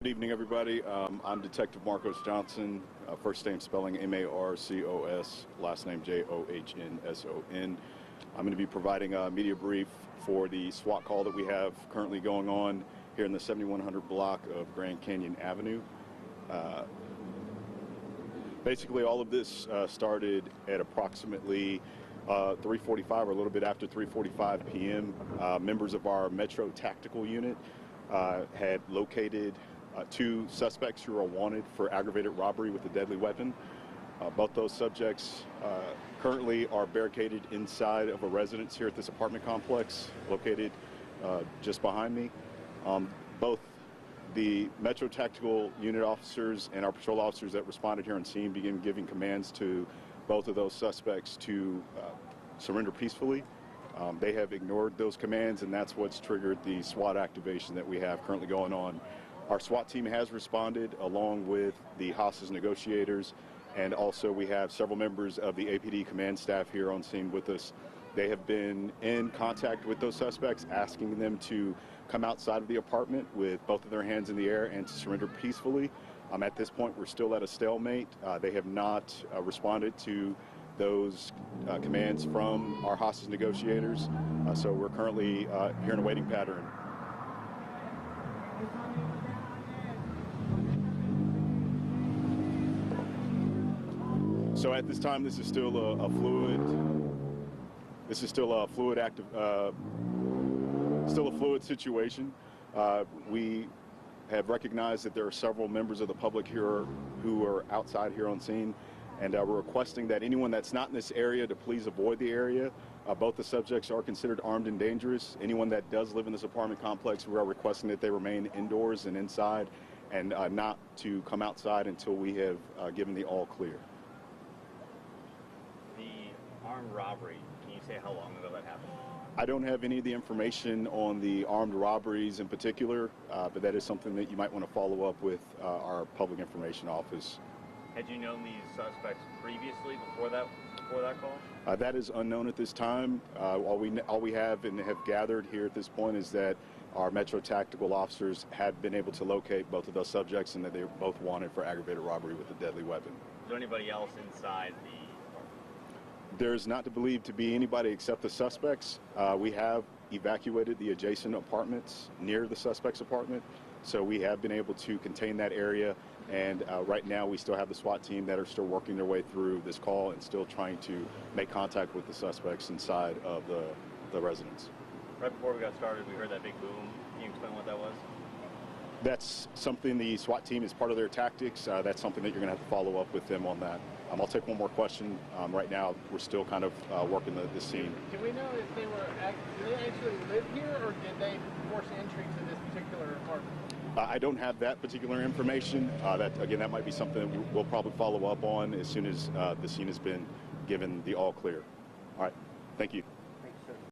Good evening, everybody. I'm Detective Marcos Johnson, first name spelling M-A-R-C-O-S, last name J-O-H-N-S-O-N. I'm going to be providing a media brief for the SWAT call that we have currently going on here in the 7100 block of Grand Canyon Avenue. Basically, all of this started at approximately 3:45 or a little bit after 3:45 p.m. Members of our Metro Tactical Unit had located two suspects who are wanted for aggravated robbery with a deadly weapon. Both those subjects currently are barricaded inside of a residence here at this apartment complex located just behind me. Both the Metro Tactical Unit officers and our patrol officers that responded here on scene began giving commands to both of those suspects to surrender peacefully. They have ignored those commands, and that's what's triggered the SWAT activation that we have currently going on. Our SWAT team has responded along with the hostage negotiators, and also we have several members of the APD command staff here on scene with us. They have been in contact with those suspects, asking them to come outside of the apartment with both of their hands in the air and to surrender peacefully. At this point, we're still at a stalemate. They have not responded to those commands from our hostage negotiators, so we're currently here in a waiting pattern. So at this time, this is still a fluid situation. We have recognized that there are several members of the public here who are outside here on scene, and we're requesting that anyone that's not in this area to please avoid the area. Both the subjects are considered armed and dangerous. Anyone that does live in this apartment complex, we are requesting that they remain indoors and inside, and not to come outside until we have given the all clear. The armed robbery, can you say how long ago that happened? I don't have any of the information on the armed robberies in particular, but that is something that you might want to follow up with our public information office. Had you known these suspects previously before that call? That is unknown at this time. All we have and have gathered here at this point is that our Metro Tactical officers had been able to locate both of those subjects and that they were both wanted for aggravated robbery with a deadly weapon. Is there anybody else inside the apartment? There's not to believe to be anybody except the suspects. We have evacuated the adjacent apartments near the suspect's apartment, so we have been able to contain that area. And right now we still have the SWAT team that are still working their way through this call and still trying to make contact with the suspects inside of the residence. Right before we got started, we heard that big boom. Can you explain what that was? That's something the SWAT team is part of their tactics. That's something that you're going to have to follow up with them on that. I'll take one more question. Right now we're still kind of working the scene. Do we know if did they actually live here, or did they force entry to this particular apartment? I don't have that particular information. That might be something that we'll probably follow up on as soon as the scene has been given the all clear. All right, thank you.